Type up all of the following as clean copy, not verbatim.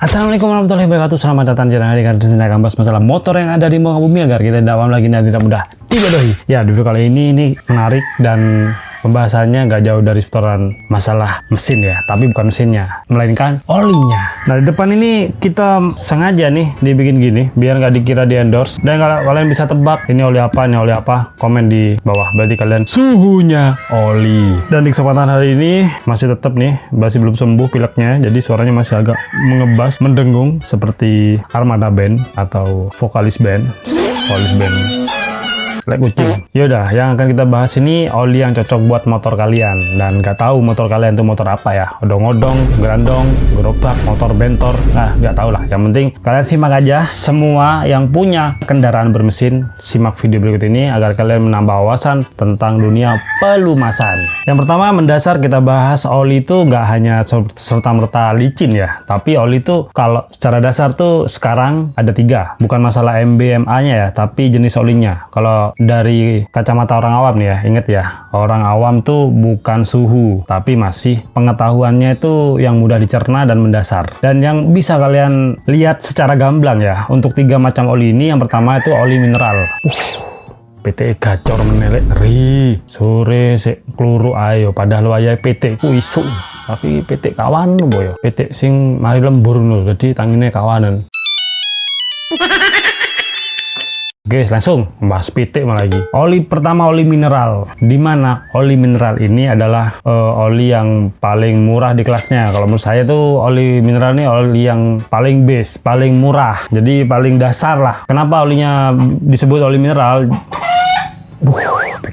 Assalamualaikum warahmatullahi wabarakatuh. Selamat datang di channel Hari Ini akan bahas masalah motor yang ada di muka bumi agar kita tidak awam lagi dan tidak mudah dibodohi. Ya, di video kali ini menarik dan pembahasannya nggak jauh dari seputaran masalah mesin ya, tapi bukan mesinnya, melainkan olinya. Nah, di depan ini kita sengaja nih dibikin gini biar nggak dikira di endorse. Dan kalau kalian bisa tebak ini oli apa, komen di bawah. Berarti kalian suhunya oli. Dan di kesempatan hari ini masih tetap nih, masih belum sembuh pileknya, jadi suaranya masih agak mengebas, mendengung seperti armada band atau vokalis band. Kucing. Yaudah, yang akan kita bahas ini oli yang cocok buat motor kalian. Dan nggak tahu motor kalian itu motor apa ya, odong-odong, gerandong, gerobak, motor bentor, nah nggak tahu lah. Yang penting kalian simak aja. Semua yang punya kendaraan bermesin, simak video berikut ini agar kalian menambah wawasan tentang dunia pelumasan. Yang pertama, mendasar kita bahas oli itu nggak hanya serta-merta licin ya, tapi oli itu kalau secara dasar tuh sekarang ada 3. Bukan masalah MBMA-nya ya, tapi jenis olinya. Kalau dari kacamata orang awam nih ya, inget ya, orang awam tuh bukan suhu, tapi masih pengetahuannya itu yang mudah dicerna dan mendasar. Dan yang bisa kalian lihat secara gamblang ya, untuk 3 macam oli ini, yang pertama itu oli mineral. PT gacor menelek ri sore se kluru ayo padahal wayahe PT ku isu, tapi PT kawan boyo, PT sing mari lembur no, jadi tangine kawanan. Guys, langsung bahas PT malah lagi. Oli pertama, oli mineral. Dimana oli mineral ini adalah oli yang paling murah di kelasnya. Kalau menurut saya tuh oli mineral ini oli yang paling base, paling murah. Jadi paling dasar lah. Kenapa olinya disebut oli mineral?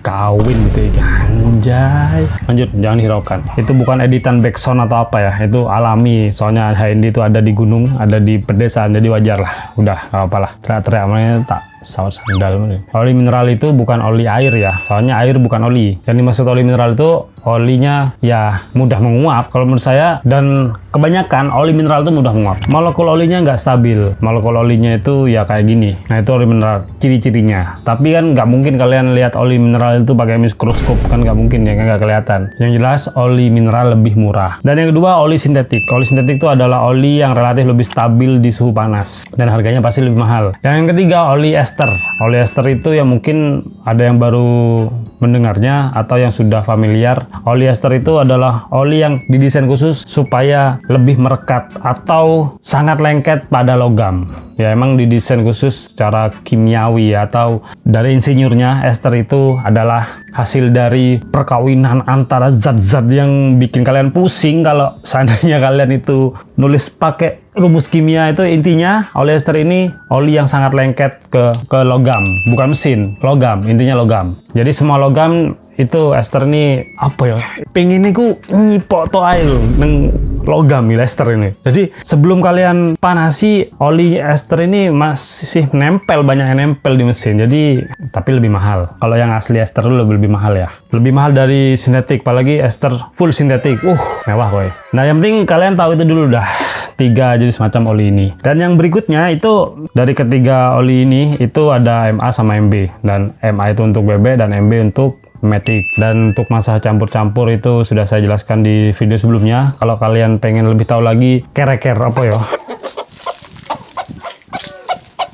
Kawin gitu ya, anjay. Lanjut, jangan hiraukan. Itu bukan editan backsound atau apa ya, itu alami. Soalnya HND itu ada di gunung, ada di pedesaan, jadi wajar lah. Udah, gak apa-apa lah. Teriak-teriak namanya tak sawat sandal. Oli mineral itu bukan oli air ya, soalnya air bukan oli. Yang dimaksud oli mineral itu olinya ya mudah menguap kalau menurut saya, dan kebanyakan oli mineral itu mudah menguap. Molekul olinya nggak stabil, molekul olinya itu ya kayak gini. Nah, itu oli mineral, ciri-cirinya. Tapi kan nggak mungkin kalian lihat oli mineral itu pakai mikroskop, kan nggak mungkin ya, nggak kelihatan. Yang jelas oli mineral lebih murah. Dan yang kedua, oli sintetik. Oli sintetik itu adalah oli yang relatif lebih stabil di suhu panas dan harganya pasti lebih mahal. Dan yang ketiga, oli ester. Oli ester itu yang mungkin ada yang baru mendengarnya atau yang sudah familiar. Oli ester itu adalah oli yang didesain khusus supaya lebih merekat atau sangat lengket pada logam. Ya, emang didesain khusus secara kimiawi atau dari insinyurnya. Ester itu adalah hasil dari perkawinan antara zat-zat yang bikin kalian pusing kalau seandainya kalian itu nulis pakai rumus kimia. Itu intinya oli ester ini oli yang sangat lengket ke logam, bukan mesin, logam, intinya logam. Jadi semua logam itu ester ini apa ya, pengen ku nyipok to ae lho neng logam ya ester ini. Jadi sebelum kalian panasi, oli ester ini masih nempel, banyak yang nempel di mesin. Jadi tapi lebih mahal. Kalau yang asli ester dulu lebih mahal ya, lebih mahal dari sintetik, apalagi ester full sintetik. Mewah boy. Nah, yang penting kalian tahu itu dulu dah, 3 jenis macam oli ini. Dan yang berikutnya itu dari ketiga oli ini itu ada MA sama MB. Dan MA itu untuk BB dan MB untuk Matic. Dan untuk masalah campur-campur itu sudah saya jelaskan di video sebelumnya. Kalau kalian pengen lebih tahu lagi, care apa ya,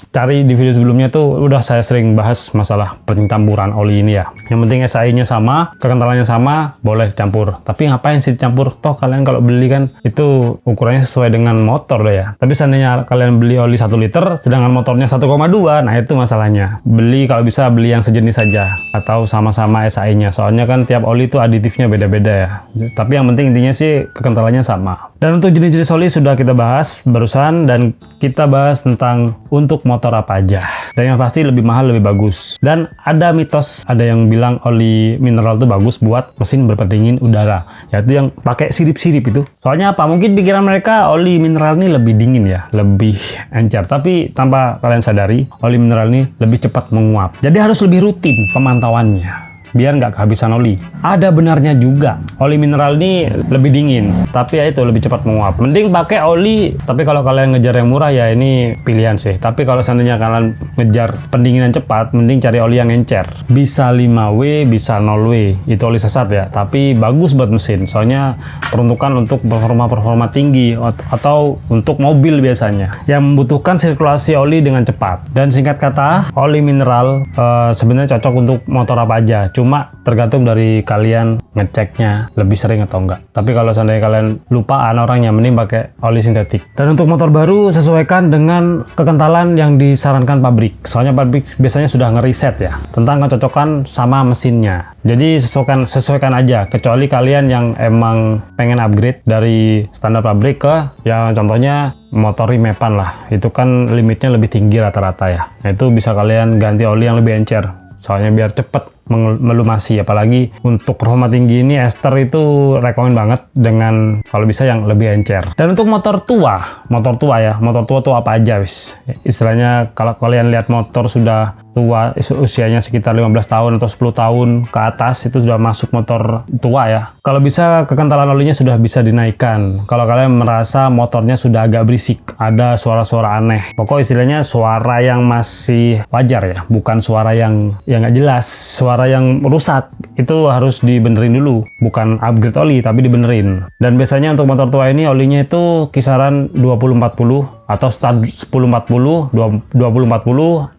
cari di video sebelumnya tuh udah saya sering bahas masalah pencampuran oli ini ya. Yang penting SAI-nya sama, kekentalannya sama, boleh dicampur. Tapi ngapain sih dicampur? Toh kalian kalau beli kan itu ukurannya sesuai dengan motor deh ya. Tapi seandainya kalian beli oli 1 liter sedangkan motornya 1,2, nah itu masalahnya. Beli kalau bisa beli yang sejenis saja atau sama-sama SAI-nya. Soalnya kan tiap oli itu aditifnya beda-beda ya. Tapi yang penting intinya sih kekentalannya sama. Dan untuk jenis-jenis oli sudah kita bahas barusan, dan kita bahas tentang untuk motor apa aja. Dan yang pasti lebih mahal lebih bagus. Dan ada mitos, ada yang bilang oli mineral itu bagus buat mesin berpendingin udara, yaitu yang pakai sirip-sirip itu. Soalnya apa? Mungkin pikiran mereka oli mineral ini lebih dingin ya, lebih encer. Tapi tanpa kalian sadari, oli mineral ini lebih cepat menguap. Jadi harus lebih rutin pemantauannya. biar nggak kehabisan oli. Ada benarnya juga, oli mineral ini lebih dingin, tapi ya itu lebih cepat menguap. Mending pakai oli, tapi kalau kalian ngejar yang murah ya ini pilihan sih. Tapi kalau seandainya kalian ngejar pendinginan cepat, mending cari oli yang encer. Bisa 5W, bisa 0W, itu oli sesat ya, tapi bagus buat mesin. Soalnya peruntukan untuk performa tinggi atau untuk mobil biasanya yang membutuhkan sirkulasi oli dengan cepat. Dan singkat kata, oli mineral sebenarnya cocok untuk motor apa aja, cuma tergantung dari kalian ngeceknya lebih sering atau enggak. Tapi kalau seandainya kalian lupaan orangnya, mending pakai oli sintetik. Dan untuk motor baru sesuaikan dengan kekentalan yang disarankan pabrik. Soalnya pabrik biasanya sudah ngeriset ya tentang kecocokan sama mesinnya. Jadi sesuaikan aja, kecuali kalian yang emang pengen upgrade dari standar pabrik ke yang contohnya motor Rimepan lah. Itu kan limitnya lebih tinggi rata-rata ya. Nah, itu bisa kalian ganti oli yang lebih encer. Soalnya biar cepet melumasi, apalagi untuk performa tinggi ini ester itu rekomen banget dengan kalau bisa yang lebih encer. Dan untuk motor tua ya, motor tua tuh apa aja wis. Istilahnya kalau kalian lihat motor sudah tua, usianya sekitar 15 tahun atau 10 tahun ke atas, itu sudah masuk motor tua ya. Kalau bisa kekentalan olinya sudah bisa dinaikkan. Kalau kalian merasa motornya sudah agak berisik, ada suara-suara aneh. Pokok istilahnya suara yang masih wajar ya, bukan suara yang nggak jelas. Suara yang rusak itu harus dibenerin dulu, bukan upgrade oli tapi dibenerin. Dan biasanya untuk motor tua ini olinya itu kisaran 20-40 atau start 10-40, 20-40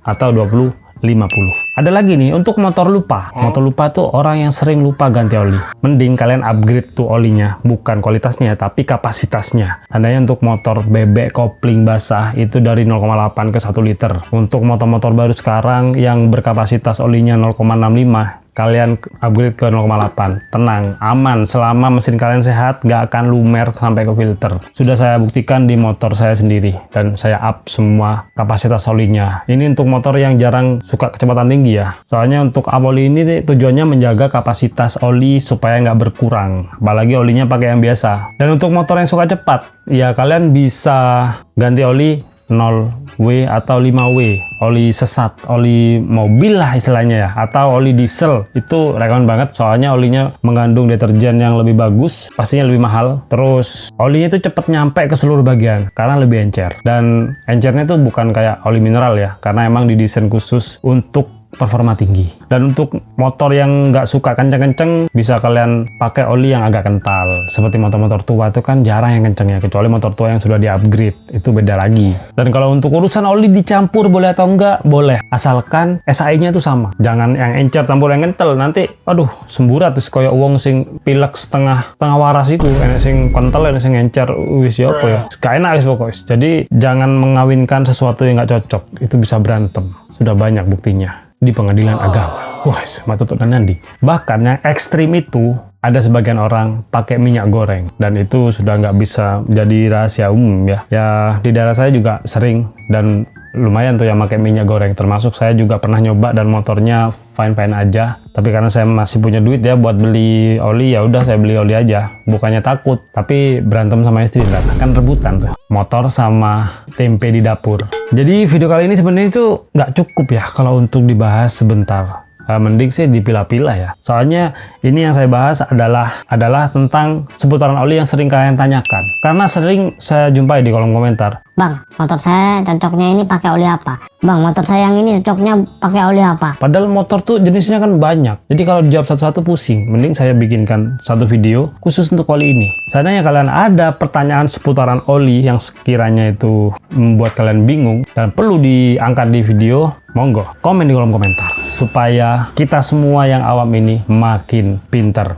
atau 20-50. Ada lagi nih untuk motor lupa. Motor lupa tuh orang yang sering lupa ganti oli. Mending kalian upgrade tuh olinya, bukan kualitasnya tapi kapasitasnya. Tandanya untuk motor bebek kopling basah itu dari 0,8 ke 1 liter. Untuk motor-motor baru sekarang yang berkapasitas olinya 0,65, kalian upgrade ke 0,8. Tenang, aman, selama mesin kalian sehat, gak akan lumer sampai ke filter. Sudah saya buktikan di motor saya sendiri, dan saya up semua kapasitas olinya. Ini untuk motor yang jarang suka kecepatan tinggi ya. Soalnya untuk up oli ini tujuannya menjaga kapasitas oli supaya nggak berkurang. Apalagi olinya pakai yang biasa. Dan untuk motor yang suka cepat, ya kalian bisa ganti oli 0W atau 5W, oli sesat, oli mobil lah istilahnya ya, atau oli diesel. Itu rekomen banget, soalnya olinya mengandung deterjen yang lebih bagus, pastinya lebih mahal. Terus olinya itu cepet nyampe ke seluruh bagian karena lebih encer. Dan encernya itu bukan kayak oli mineral ya, karena emang didesain khusus untuk performa tinggi. Dan untuk motor yang nggak suka kenceng-kenceng, bisa kalian pakai oli yang agak kental. Seperti motor-motor tua itu kan jarang yang kenceng ya, kecuali motor tua yang sudah di-upgrade, itu beda lagi. Dan kalau untuk urusan oli dicampur boleh atau enggak? Boleh, asalkan SAI-nya itu sama. Jangan yang encer campur yang kental, nanti aduh semburat terus kayak wong sing pilek setengah waras itu, enek sing kental enek sing encer, wis ya apa ya, gak enak wis pokoknya. Jadi jangan mengawinkan sesuatu yang nggak cocok, itu bisa berantem. Sudah banyak buktinya di pengadilan agama. Wah, matutut dan nandi. Bahkan yang ekstrim itu ada sebagian orang pakai minyak goreng, dan itu sudah nggak bisa jadi rahasia umum ya. Ya di daerah saya juga sering dan lumayan tuh yang pakai minyak goreng. Termasuk saya juga pernah nyoba dan motornya fine-fine aja. Tapi karena saya masih punya duit ya buat beli oli, ya udah saya beli oli aja. Bukannya takut, tapi berantem sama istri lah. Kan rebutan tuh. Motor sama tempe di dapur. Jadi video kali ini sebenarnya itu nggak cukup ya kalau untuk dibahas sebentar. Mending sih dipilah-pilah ya. Soalnya ini yang saya bahas adalah tentang seputaran oli yang sering kalian tanyakan. Karena sering saya jumpai di kolom komentar. Bang, motor saya cocoknya ini pakai oli apa? Bang, motor saya yang ini cocoknya pakai oli apa? Padahal motor tuh jenisnya kan banyak. Jadi kalau dijawab satu-satu pusing. Mending saya bikinkan satu video khusus untuk oli ini. Seandainya kalian ada pertanyaan seputaran oli yang sekiranya itu membuat kalian bingung dan perlu diangkat di video, monggo komen di kolom komentar. Supaya kita semua yang awam ini makin pinter,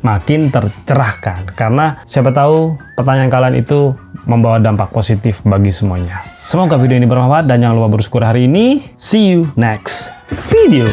makin tercerahkan. Karena siapa tahu pertanyaan kalian itu membawa dampak positif bagi semuanya. Semoga video ini bermanfaat dan jangan lupa bersyukur hari ini. See you next video.